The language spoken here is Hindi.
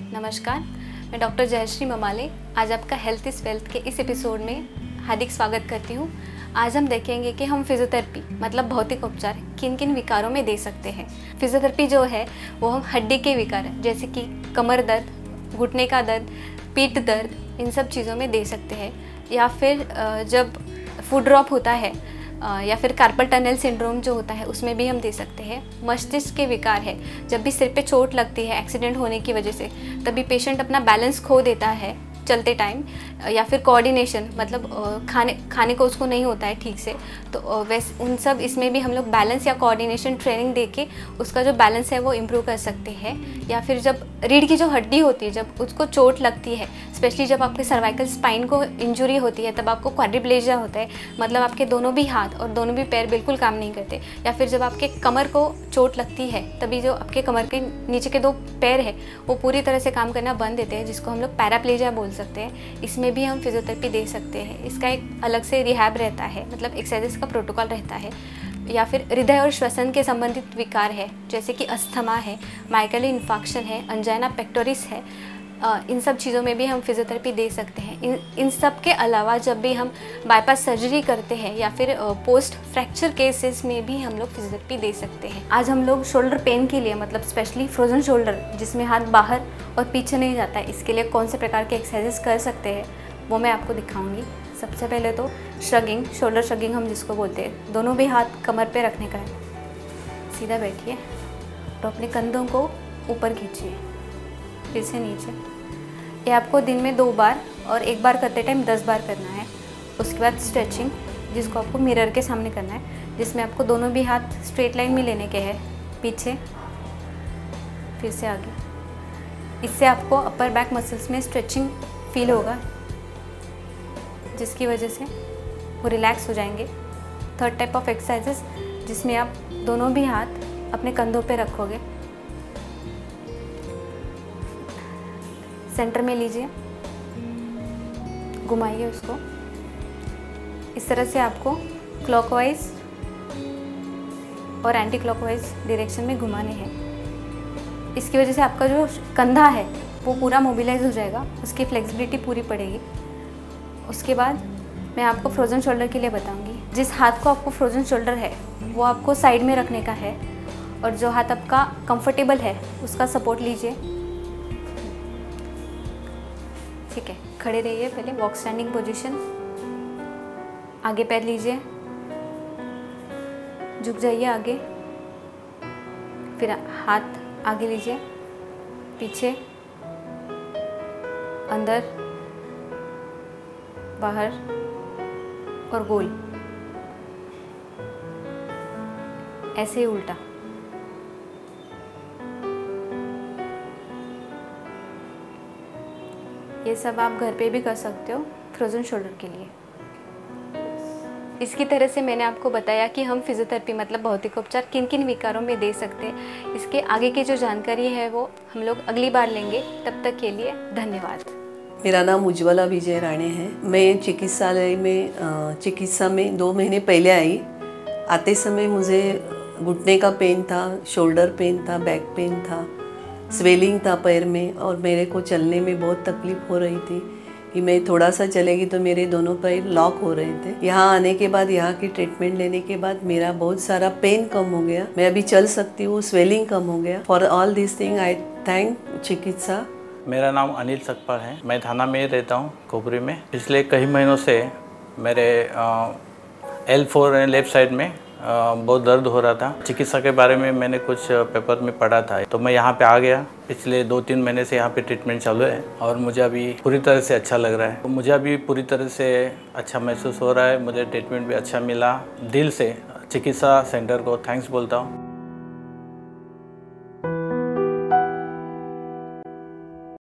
नमस्कार, मैं डॉक्टर जयश्री ममाले आज आपका हेल्थ इज़ वेल्थ के इस एपिसोड में हार्दिक स्वागत करती हूँ। आज हम देखेंगे कि हम फिजियोथेरेपी मतलब भौतिक उपचार किन किन विकारों में दे सकते हैं। फिजियोथेरेपी जो है वो हम हड्डी के विकार जैसे कि कमर दर्द, घुटने का दर्द, पीठ दर्द, इन सब चीज़ों में दे सकते हैं। या फिर जब फूड ड्रॉप होता है या फिर कार्पल टनल सिंड्रोम जो होता है उसमें भी हम दे सकते हैं। मस्तिष्क के विकार है, जब भी सिर पे चोट लगती है एक्सीडेंट होने की वजह से, तभी पेशेंट अपना बैलेंस खो देता है चलते टाइम, या फिर कोऑर्डिनेशन मतलब खाने को उसको नहीं होता है ठीक से, तो वैसे उन सब इसमें भी हम लोग बैलेंस या कोऑर्डिनेशन ट्रेनिंग देके उसका जो बैलेंस है वो इम्प्रूव कर सकते हैं। या फिर जब रीढ़ की जो हड्डी होती है जब उसको चोट लगती है, स्पेशली जब आपके सर्वाइकल स्पाइन को इंजुरी होती है, तब आपको क्वाड्रिप्लेजिया होता है, मतलब आपके दोनों भी हाथ और दोनों भी पैर बिल्कुल काम नहीं करते। या फिर जब आपके कमर को चोट लगती है तभी जो आपके कमर के नीचे के दो पैर है वो पूरी तरह से काम करना बंद देते हैं, जिसको हम लोग पैराप्लेजिया बोल सकते हैं। इसमें भी हम फिजियोथेरेपी दे सकते हैं। इसका एक अलग से रिहैब रहता है, मतलब एक्सरसाइज का प्रोटोकॉल रहता है। या फिर हृदय और श्वसन के संबंधित विकार है जैसे कि अस्थमा है, माइकल इन्फाक्शन है, अंजाइना पेक्टोरिस है, इन सब चीज़ों में भी हम फिजियोथेरेपी दे सकते हैं। इन सब के अलावा जब भी हम बाईपास सर्जरी करते हैं या फिर पोस्ट फ्रैक्चर केसेस में भी हम लोग फिजियोथेरेपी दे सकते हैं। आज हम लोग शोल्डर पेन के लिए मतलब स्पेशली फ्रोजन शोल्डर जिसमें हाथ बाहर और पीछे नहीं जाता है, इसके लिए कौन से प्रकार के एक्सरसाइजेस कर सकते हैं वो मैं आपको दिखाऊंगी। सबसे पहले तो श्रगिंग, शोल्डर श्रगिंग हम जिसको बोलते हैं, दोनों भी हाथ कमर पे रखने का है। सीधा बैठिए तो अपने कंधों को ऊपर खींचिए, फिर से नीचे। ये आपको दिन में 2 बार और 1 बार करते टाइम 10 बार करना है। उसके बाद स्ट्रेचिंग जिसको आपको मिरर के सामने करना है, जिसमें आपको दोनों भी हाथ स्ट्रेट लाइन में लेने के हैं, पीछे फिर से आगे। इससे आपको अपर बैक मसल्स में स्ट्रेचिंग फील होगा, जिसकी वजह से वो रिलैक्स हो जाएंगे। थर्ड टाइप ऑफ एक्सरसाइजेस जिसमें आप दोनों भी हाथ अपने कंधों पे रखोगे, सेंटर में लीजिए, घुमाइए उसको। इस तरह से आपको क्लॉकवाइज और एंटी क्लॉकवाइज डायरेक्शन में घुमाने हैं। इसकी वजह से आपका जो कंधा है वो पूरा मोबिलाइज हो जाएगा, उसकी फ्लेक्सिबिलिटी पूरी पड़ेगी। उसके बाद मैं आपको फ्रोज़न शोल्डर के लिए बताऊंगी। जिस हाथ को आपको फ्रोज़न शोल्डर है वो आपको साइड में रखने का है, और जो हाथ आपका कंफर्टेबल है उसका सपोर्ट लीजिए। ठीक है, खड़े रहिए। पहले वॉक स्टैंडिंग पोजीशन, आगे पैर लीजिए, झुक जाइए आगे, फिर हाथ आगे लीजिए, पीछे, अंदर, बाहर और गोल, ऐसे ही उल्टा। ये सब आप घर पे भी कर सकते हो फ्रोजन शोल्डर के लिए। इसकी तरह से मैंने आपको बताया कि हम फिजियोथेरेपी मतलब भौतिक उपचार किन किन विकारों में दे सकते हैं। इसके आगे की जो जानकारी है वो हम लोग अगली बार लेंगे। तब तक के लिए धन्यवाद। मेरा नाम उज्ज्वला विजय राणे है। मैं चिकित्सालय में चिकित्सा में 2 महीने पहले आई। आते समय मुझे घुटने का पेन था, शोल्डर पेन था, बैक पेन था, स्वेलिंग था पैर में, और मेरे को चलने में बहुत तकलीफ हो रही थी कि मैं थोड़ा सा चलेगी तो मेरे दोनों पैर लॉक हो रहे थे। यहाँ आने के बाद, यहाँ की ट्रीटमेंट लेने के बाद मेरा बहुत सारा पेन कम हो गया, मैं अभी चल सकती हूँ, स्वेलिंग कम हो गया। For all this thing I thank चिकित्सा। मेरा नाम अनिल सकपाल है। मैं थाना में रहता हूँ, खोपरी में। पिछले कई महीनों से मेरे L4 लेफ्ट साइड में बहुत दर्द हो रहा था। चिकित्सा के बारे में मैंने कुछ पेपर में पढ़ा था, तो मैं यहाँ पे आ गया। पिछले 2-3 महीने से यहाँ पे ट्रीटमेंट चालू है और मुझे अभी पूरी तरह से अच्छा लग रहा है। तो मुझे अभी पूरी तरह से अच्छा महसूस हो रहा है। मुझे ट्रीटमेंट भी अच्छा मिला। दिल से चिकित्सा सेंटर को थैंक्स बोलता हूँ।